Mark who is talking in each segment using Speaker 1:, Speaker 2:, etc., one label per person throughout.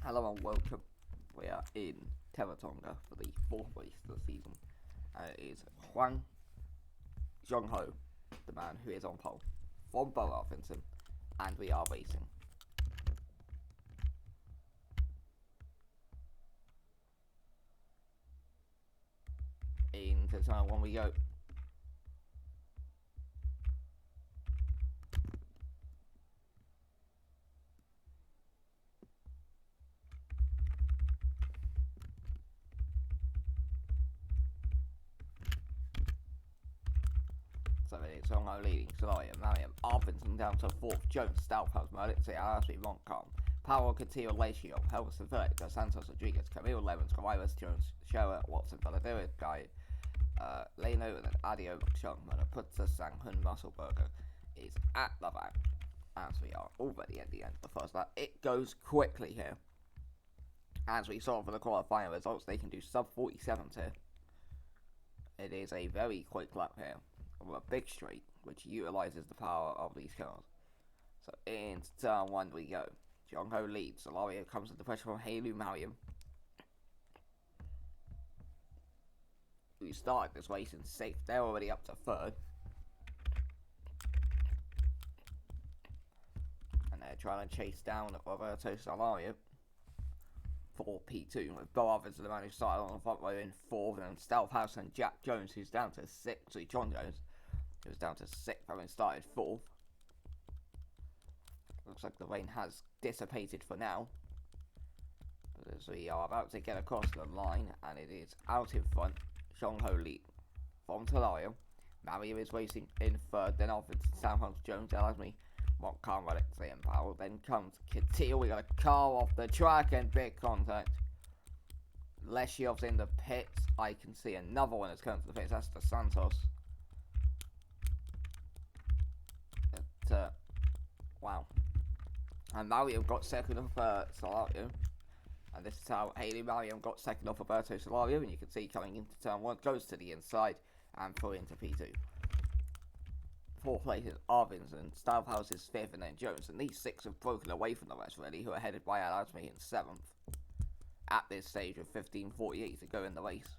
Speaker 1: Hello and welcome. We are in Teretonga for the fourth race of the season. And it is Huang Zhongho, the man who is on pole, from Borough Vincent, and we are racing. Into turn one we go. So it is Zhongho leading, Solaya, Mariam, Arvinsson down to fourth, Jones, Stouthouse, Merlitzi, Alasby, Montcalm, Powell, Coutinho, Lacio, Helverson, Phillips, Dos Santos, Rodriguez, Camille, Levens, Cavilas, Jones, Scherer, Watson, Valladolid, Guy, Leno, and then Adio, Chung, Manaputza, Sanghun, Musselberger is at the back. As we are already at the end of the first lap. It goes quickly here. As we saw for the qualifying results, they can do sub 47s here. It is a very quick lap here of a big straight, which utilises the power of these cars. So into turn one we go. Zhongho leads. Solario comes under pressure from Halu Mariam, who started this race in sixth. They're already up to third. And they're trying to chase down Roberto Solario for P2, with Bo Ovens, the man who started on the front row, in fourth, and Stouthouse and Jack Jones, who's down to sixth. So John Jones, who's down to sixth, having started fourth. Looks like the rain has dissipated for now, as we are about to get across the line, and it is out in front. Zhongho lead from Solario. Mario is racing in third, then off it's Stouthouse, Jones, Elasme, Montcalm, Alexei and Powell. Then comes Coutinho. We got a car off the track and big contact. Leshiov's in the pits. I can see another one that's coming to the pits. That's Dos Santos. Wow. And Mario got second off Solario. And this is how Haley Mario got second off Roberto Solario. And you can see coming into turn one, goes to the inside and through into P2. Fourth place is Arvinsson, Stouthouse is fifth, and then Jones. And these six have broken away from the rest, really, who are headed by Alasme in seventh. At this stage of 15:48 to go in the race.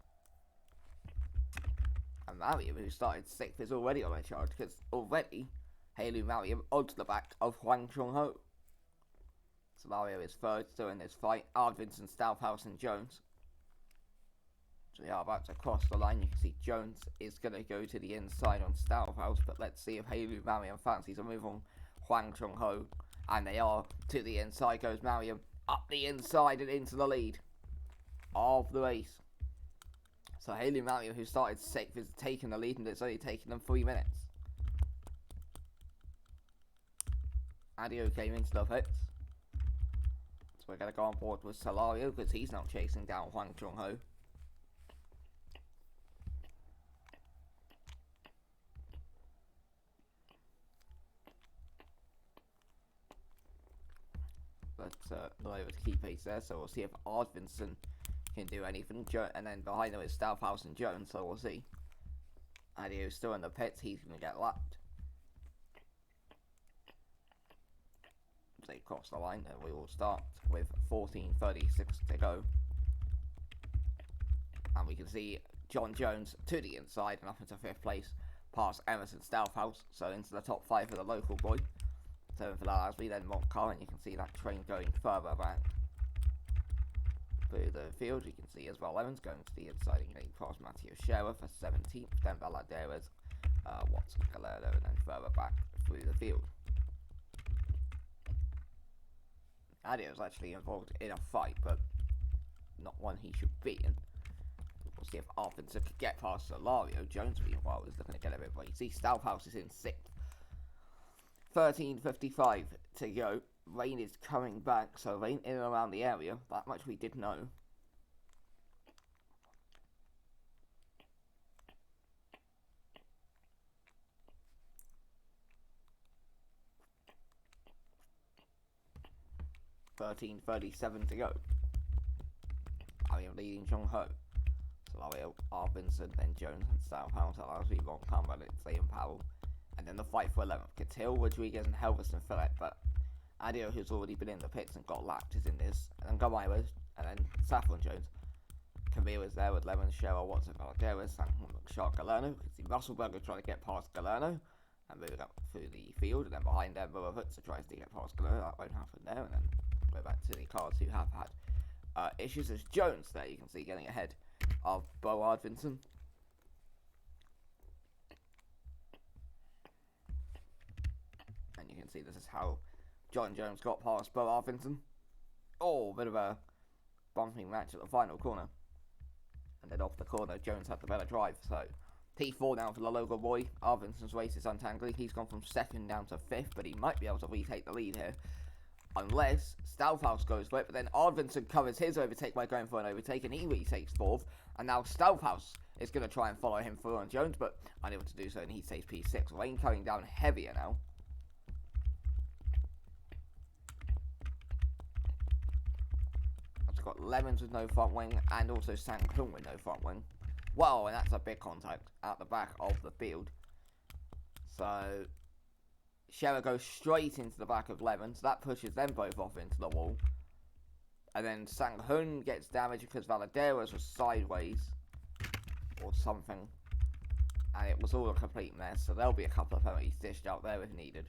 Speaker 1: And Mariam, who started sixth, is already on a charge, because already Haley Mariam onto the back of Huang Zhongho. Solario is third, still in this fight. Arvinsson, Stouthouse, and Jones. So we are about to cross the line. You can see Jones is going to go to the inside on Stouthouse, but let's see if Halu Mariam fancies a move on Huang Zhongho. And they are. To the inside goes Mariam, up the inside and into the lead of the race. So Halu Mariam, who started sixth, is taking the lead, and it's only taken them 3 minutes. Adio came into the pits. So we're going to go on board with Solario, because he's now chasing down Huang Zhongho. But not able to keep pace there, so we'll see if Arvinsson can do anything. And then behind them is Stouthouse and Jones, so we'll see. Adio's still in the pits, he's going to get lapped. They cross the line, and we will start with 14:36 to go. And we can see John Jones to the inside and up into fifth place, past Emerson Stouthouse, so into the top five for the local boy. So for that, as we then Montcalm, and you can see that train going further back through the field. You can see as well Evans going to the inside and getting past Matteo Scherer for 17th, then Valaderas, Watson, Gallardo, and then further back through the field. Adio was actually involved in a fight, but not one he should be in. We'll see if Arvinsson could get past Solario. Jones, meanwhile, is looking to get a bit racy. Stouthouse is in sixth. 13:55 to go. Rain is coming back, so rain in and around the area. That much we did know. $13:37 to go. Mario leading Zhongho. Solario, Arvinsson, then Jones and Stouthouse. Alasby, Montcalm, Alexei and Powell. And then the fight for 11th. Coutinho, Rodriguez, and Helverson Philip. But Adio, who's already been in the pits and got lapped, is in this. And then Gomez, and then Saffron Jones. Camille is there with Lemon, Cheryl, Watson, Valderas, Shark Galerno. You can see Russellberger trying to get past Galerno and moving up through the field. And then behind them, Moravitz tries to get past Galerno. That won't happen there. And then go back to the cars who have had issues. As Jones there, you can see getting ahead of Bo Ardvinson. And you can see this is how John Jones got past Bo Ardvinson. Oh, bit of a bumping match at the final corner. And then off the corner, Jones had the better drive. So P4 now for the Logan boy. Arvinson's race is untangling. He's gone from 2nd down to 5th, but he might be able to retake the lead here. Unless Staufhaus goes for it, but then Ardvinson covers his overtake by going for an overtake, and he retakes 4th. And now Staufhaus is going to try and follow him through on Jones, but unable to do so, and he takes P6. Rain coming down heavier now. Got Lemons with no front wing and also Sang Kung with no front wing. Wow, and that's a big contact at the back of the field. So Scherer goes straight into the back of Lemons. That pushes them both off into the wall. And then Sang Hun gets damaged because Valaderas was sideways or something. And it was all a complete mess. So there'll be a couple of penalties dished out there if needed.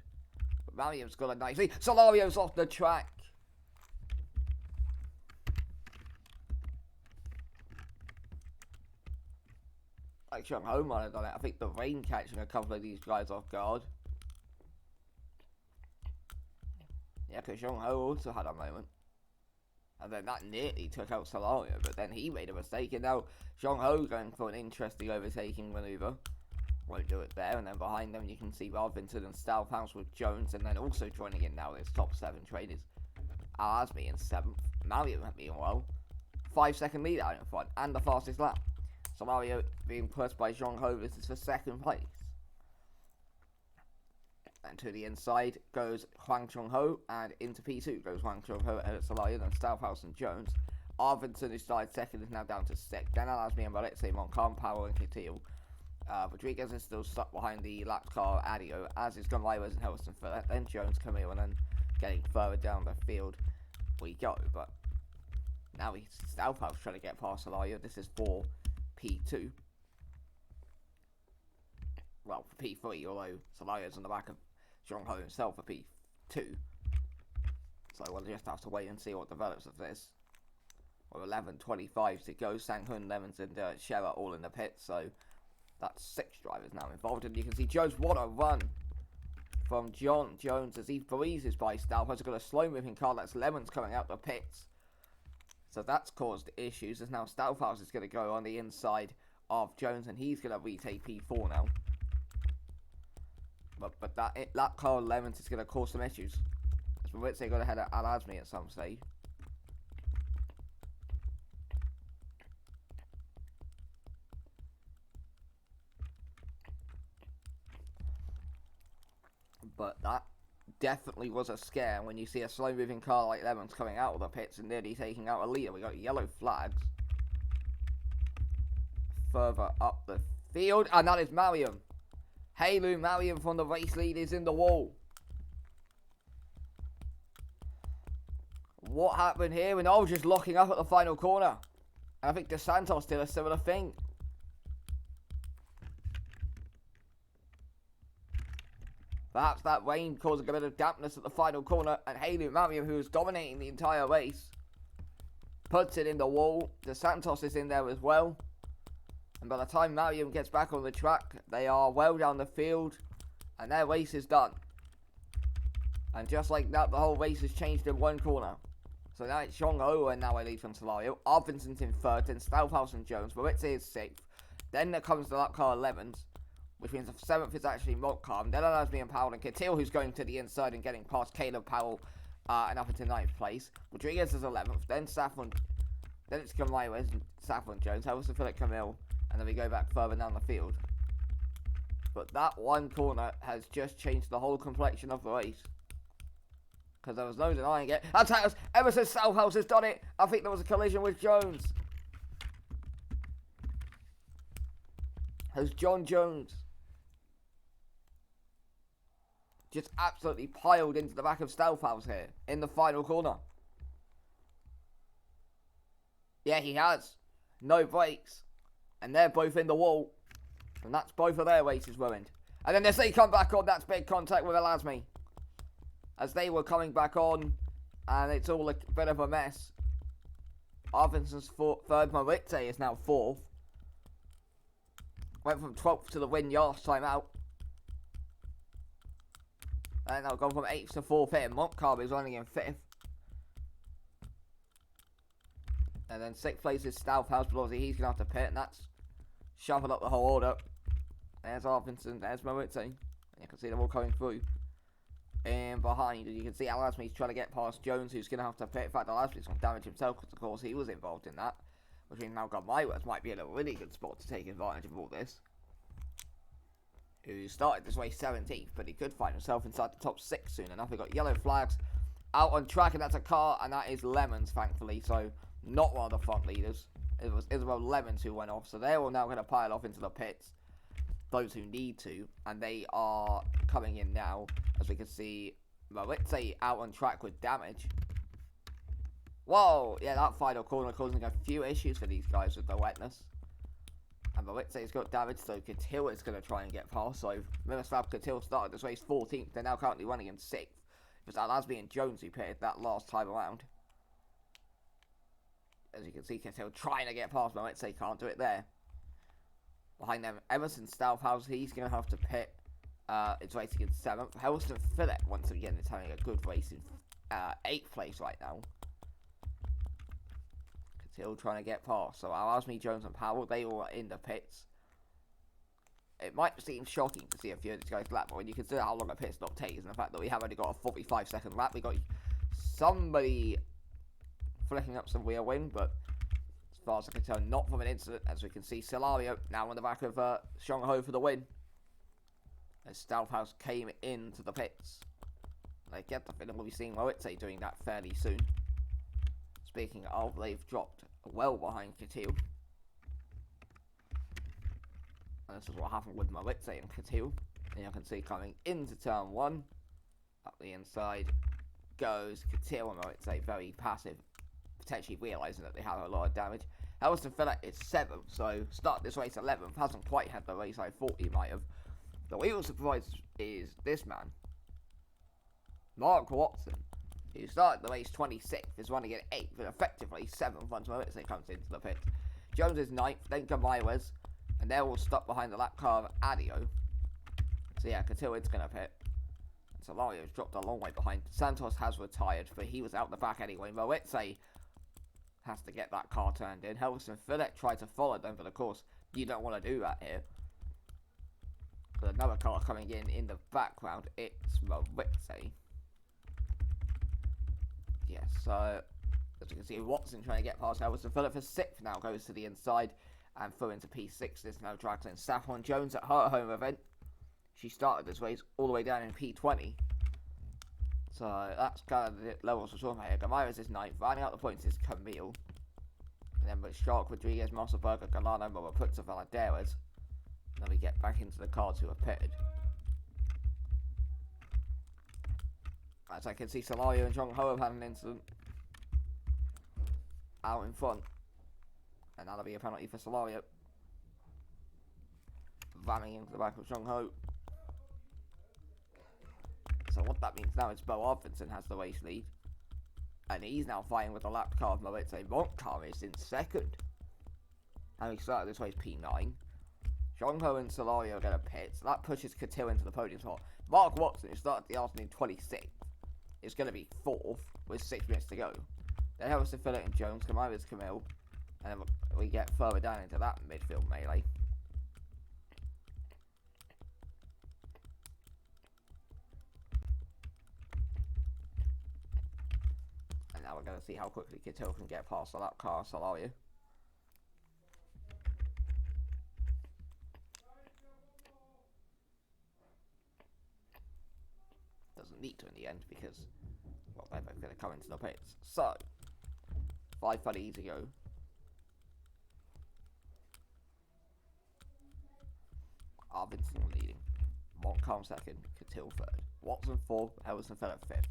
Speaker 1: But Mariam's got a nice lead. Solario's off the track. Like Chung Ho might have done it. I think the rain catching a couple of these guys off guard. Yeah, because Chung Ho also had a moment. And then that nearly took out Solario, but then he made a mistake. And now Chung Ho going for an interesting overtaking manoeuvre. Won't do it there. And then behind them you can see Ardvinson and Staufhaus with Jones. And then also joining in now is top 7 traders. Al-Azmi in 7th. Mario meanwhile 5-second lead out in front. And the fastest lap. Solario being pushed by Zhong Ho. This is for 2nd place. And to the inside goes Huang Chong Ho. And into P2 goes Huang Chong Ho ahead of Solario. Then Staufhaus and Jones. Arvinsson, who started 2nd, is now down to 6th. Then Al-Azmi and Valetse, Moncalm, Powell and Catil. Rodriguez is still stuck behind the lap car Adio, as is Gonzalez and Helston Phillip. Then Jones, Camille, and then getting further down the field we go. But now Staufhaus trying to get past Solario. This is for P2. Well, for P3, although Solario's on the back of Zhong Ho himself for P2. So we'll just have to wait and see what develops of this. With 11:25 to go, Sang Hun, Lemons and Scherer all in the pit, so that's 6 drivers now involved. And you can see Jones, what a run from John Jones as he breezes by Staufhaus. Got a slow moving car, that's Lemons coming out the pits. So that's caused issues, as now Staufhaus is going to go on the inside of Jones, and he's going to retake P4 now. But that car Lemons is going to cause some issues. As Maritze got ahead of Al-Azmi at some stage. But that definitely was a scare when you see a slow moving car like Lemons coming out of the pits and nearly taking out a leader. We got yellow flags further up the field, and that is Mariam. Haylou Mariam from the race lead is in the wall. What happened here? And all just locking up at the final corner. And I think De Santos did a similar thing. Perhaps that rain causing a bit of dampness at the final corner, and Haylou Mariam, who was dominating the entire race, puts it in the wall. De Santos is in there as well. And by the time Mariam gets back on the track, they are well down the field, and their race is done. And just like that, the whole race has changed in one corner. So now it's Zhong Ho, and now I lead from Solario. Arvinson's in 3rd, and Staufhaus and Jones. Maritze is 6th. Then there comes the lap car 11th. Which means the 7th is actually Montcalm. Then Al-Azmi and Powell and Catil, who's going to the inside and getting past Caleb Powell and up into 9th place. Rodriguez is 11th. Then Saffron. Then it's Gonzalez and Saffron Jones. Helston Phillip Camille. And then we go back further down the field. But that one corner has just changed the whole complexion of the race. Because there was no denying it. That's how Emerson Staufhaus has done it. I think there was a collision with Jones. Has John Jones just absolutely piled into the back of Stealthhouse here in the final corner. Yeah, he has. No brakes. And they're both in the wall. And that's both of their races ruined. And then as they come back on, that's big contact with Elasmi. As they were coming back on, and it's all a bit of a mess. Arvinson's third, Moritze is now fourth. Went from 12th to the win last time out. And they'll go from 8th to 4th here. Montcalm is running in 5th. And then 6th place is Stealthhouse, but obviously he's going to have to pit, and that's shuffled up the whole order. There's Arvinson, there's Moritze. And you can see them all coming through. And behind, you can see Alasmi's trying to get past Jones, who's going to have to pit. In fact, Alasmi's going to damage himself, because of course he was involved in that. Which means Malcolm Myworth might be in a really good spot to take advantage of all this. Who started this race 17th, but he could find himself inside the top 6 soon enough. We've got yellow flags out on track, and that's a car, and that is Lemons, thankfully. So, not one of the front leaders. It was Isabel Lemons who went off, so they're all now going to pile off into the pits. Those who need to, and they are coming in now, as we can see Moritze out on track with damage. Whoa, yeah, that final corner causing a few issues for these guys with the wetness. And Moritze's got damage, so Catil is going to try and get past. So Miroslav Catil started this race 14th, they're now currently running in 6th. It was Alasmi and Jones who pitted that last time around. As you can see, Catil trying to get past Moritze, can't do it there. Behind them, Emerson Stealthhouse, he's going to have to pit. It's racing in 7th. Helston Phillip, once again, is having a good race in 8th place right now. Still trying to get past. So Alasmi, Jones and Powell, they all are in the pits. It might seem shocking to see a few of these guys lap, but when you consider how long a pit stop takes and the fact that we have only got a 45-second lap, we got somebody flicking up some rear wing, but as far as I can tell, not from an incident. As we can see, Solario now on the back of Xiong Ho for the win. As Stealthhouse came into the pits. I get the feeling we'll be seeing Moritze doing that fairly soon. Speaking of, they've dropped well behind Catil. And this is what happened with Moritze and Catil. And you can see coming into turn 1. Up the inside goes Catil and Moritze, very passive. Potentially realising that they have a lot of damage. Helston Phillip is 7th, so start this race 11th. Hasn't quite had the race I thought he might have. The real surprise is this man. Mark Watson, who started the race 26th, is running at 8th, but effectively 7th once Moritze comes into the pit. Jones is 9th, then Gamaywes, and they're all stuck behind the lap car of Adio. So yeah, Catil's going to pit. And Solario's dropped a long way behind. Santos has retired, but he was out the back anyway. Moritze has to get that car turned in. Helston Phillip tried to follow them, but of course, you don't want to do that here. But another car coming in the background, it's Moritze. Yes, so as you can see, Watson trying to get past Helston Phillip for 6th now, goes to the inside and through into P6. There's no drags in Saffron Jones at her home event. She started this race all the way down in P20. So that's kind of the levels we're talking about here. Gamares is 9th, rounding out the points is Camille. And then with Shark, Rodriguez, Mosselberger, Galano, Moraputza, Valaderas. Then we get back into the cards who are pitted. As I can see, Solario and Xiong Ho have had an incident out in front. And that'll be a penalty for Solario. Ramming into the back of Xiong Ho. So what that means now is Bo Arvidsson has the race lead. And he's now fighting with the lap car of Moritze. Montcalm is in 2nd. And we started this race P9. Xiong Ho and Solario are going to pit. So that pushes Catil into the podium spot. Mark Watson, who started the afternoon 26th, is going to be 4th with 6 minutes to go. Then Helston Phillip and Jones, Camille, Camille. And then we get further down into that midfield melee. And now we're going to see how quickly Catil can get past the lap car Solario. Doesn't need to in the end because, well, they're both going to come into the pits. So, 5:30 to go. Arvidsson leading. Montcalm 2nd, Catil 3rd. Watson 4th, Harrison Phillip 5th.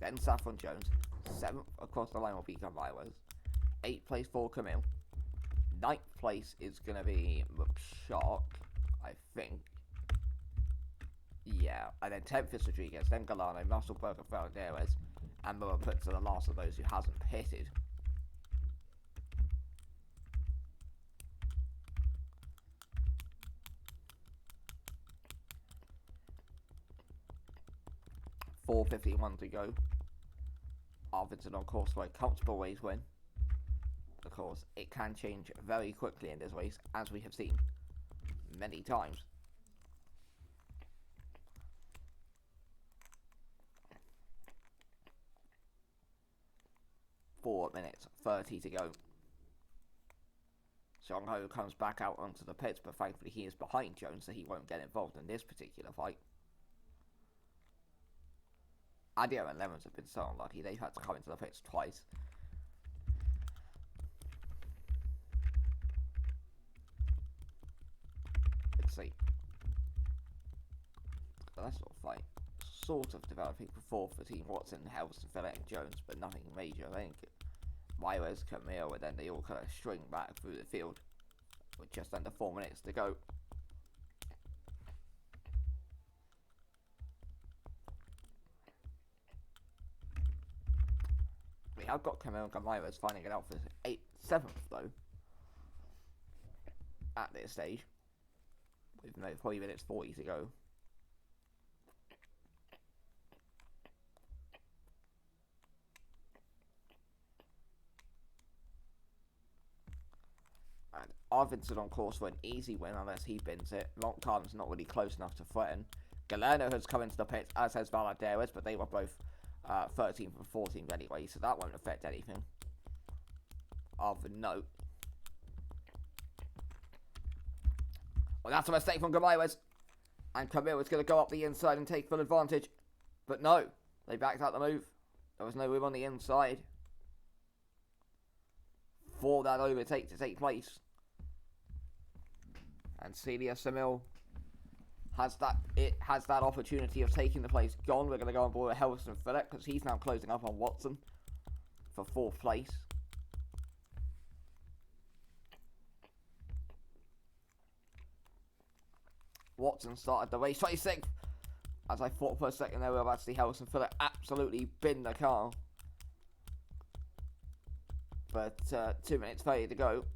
Speaker 1: Then Saffron Jones, 7th across the line will be Gamaires. 8th place for Camille. 9th place is going to be McShark, I think. Yeah, and then 10th is Rodriguez, then Galano, Musselberger, Valderes, and Miller put to the last of those who hasn't pitted. .451 to go. Arvidsson on course for a comfortable race win. Of course, it can change very quickly in this race, as we have seen many times. Four minutes 30 to go. Xiong Ho comes back out onto the pits, but thankfully he is behind Jones, so he won't get involved in this particular fight. Adio and Lemons have been so unlucky, they've had to come into the pits twice. Let's see. That sort of fight sort of developing before for Team Watson, Harrison, Phillip and Jones, but nothing major. I think Myers, Camille, and then they all kind of string back through the field with just under 4 minutes to go. We have got Camille and Myers finding it out for 7th though at this stage with no 3 minutes 40 to go. And Arvidsson on course for an easy win unless he bins it. Montcalm's not really close enough to threaten. Galerno has come into the pits, as has Valaderes, but they were both 13th and 14th anyway, so that won't affect anything of note. Well, that's a mistake from Gamaires, and Camille is going to go up the inside and take full advantage, but no, they backed out the move. There was no room on the inside for that overtake to take place, and Celia Samil has that opportunity of taking the place gone. We're going to go on board with Harrison Phillip because he's now closing up on Watson for 4th place. Watson started the race 26th. As I thought for a second there, we were about to see Harrison Phillip absolutely bin the car. But 2 minutes 30 to go.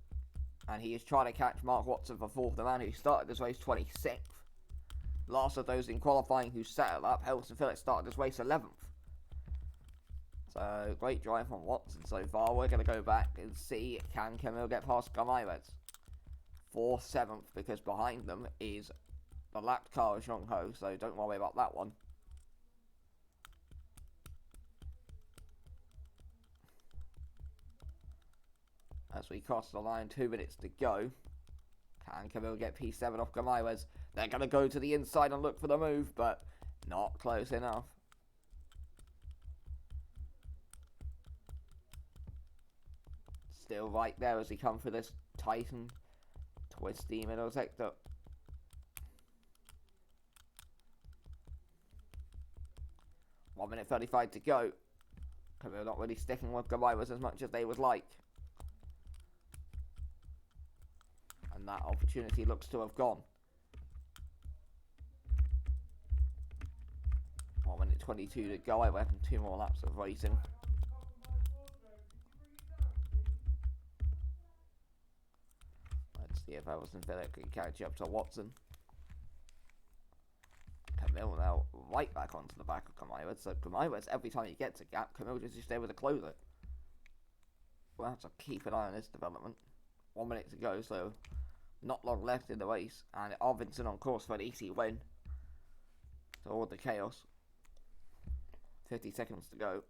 Speaker 1: And he is trying to catch Mark Watson for 4th, the man who started this race 26th. Last of those in qualifying who settled up, Harrison Phillip started this race 11th. So, great drive from Watson so far. We're going to go back and see, can Camille get past Gamaires for 7th, because behind them is the lapped car of Xiong Ho, so don't worry about that one. As we cross the line, 2 minutes to go. Can Camille get P7 off Gamaires? They're going to go to the inside and look for the move, but not close enough. Still right there as we come for this Titan twisty middle sector. One minute 35 to go. Camille not really sticking with Gamaires as much as they would like. And that opportunity looks to have gone. 1 minute 22 to go. I reckon 2 more laps of racing. Let's see if Harrison Phillip can catch up to Watson. Camille now right back onto the back of Gamaires. So Gamaires, every time he gets a gap, Camille just stay with a closer. We'll have to keep an eye on this development. 1 minute to go, so not long left in the race. And Arvidsson on course for an easy win. Toward the chaos. 50 seconds to go.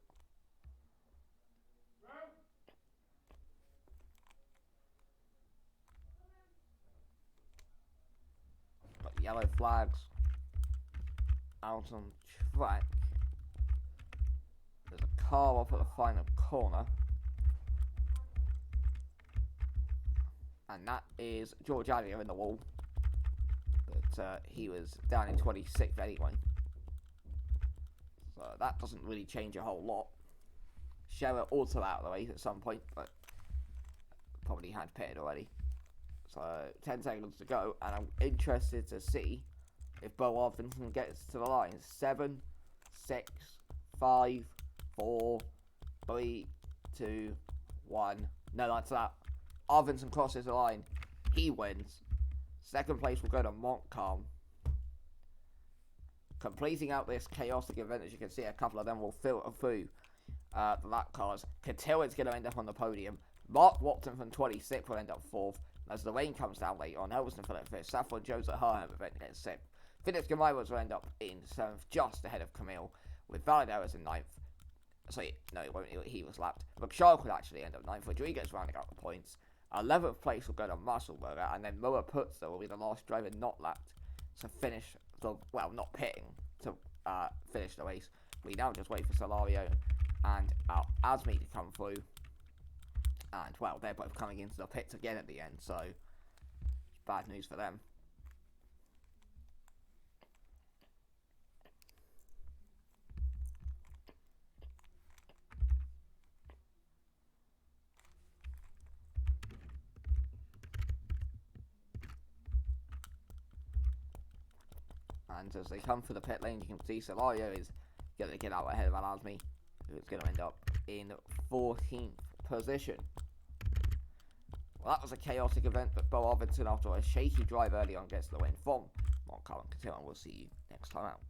Speaker 1: Got yellow flags out on track. There's a car off at the final corner. And that is George Adia in the wall. But he was down in 26th anyway. but that doesn't really change a whole lot. Scherer also out of the race at some point, but probably had pitted already. So 10 seconds to go, and I'm interested to see if Bo Arvinson gets to the line. 7, 6, 5, 4, 3, 2, 1. No, that's that. Arvinson crosses the line. He wins. Second place will go to Montcalm. Completing out this chaotic event, as you can see, a couple of them will filter through the lap cars. Cotillard's going to end up on the podium. Mark Watson from 26 will end up 4th. As the rain comes down later on, Helmsley for 5th. Saffron Jones at her home event gets 6th. Phillips Gamiros will end up in 7th, just ahead of Camille, with Valaderas in 9th. Sorry, no, he won't, he was lapped. McShark will actually end up 9th. Rodriguez rounding out the points. 11th place will go to Musselberger, and then Muller Putzer will be the last driver not lapped to finish the, well, not pitting to finish the race. We now just wait for Solario and Asmi to come through. And, well, they're both coming into the pits again at the end, so it's bad news for them. And as they come for the pit lane, you can see Solario is going to get out ahead of Al-Azmi, who's going to end up in 14th position. Well, that was a chaotic event, but Bo Arvinson, after a shaky drive early on, gets the win from Montcalm and Cotillar. We'll see you next time out.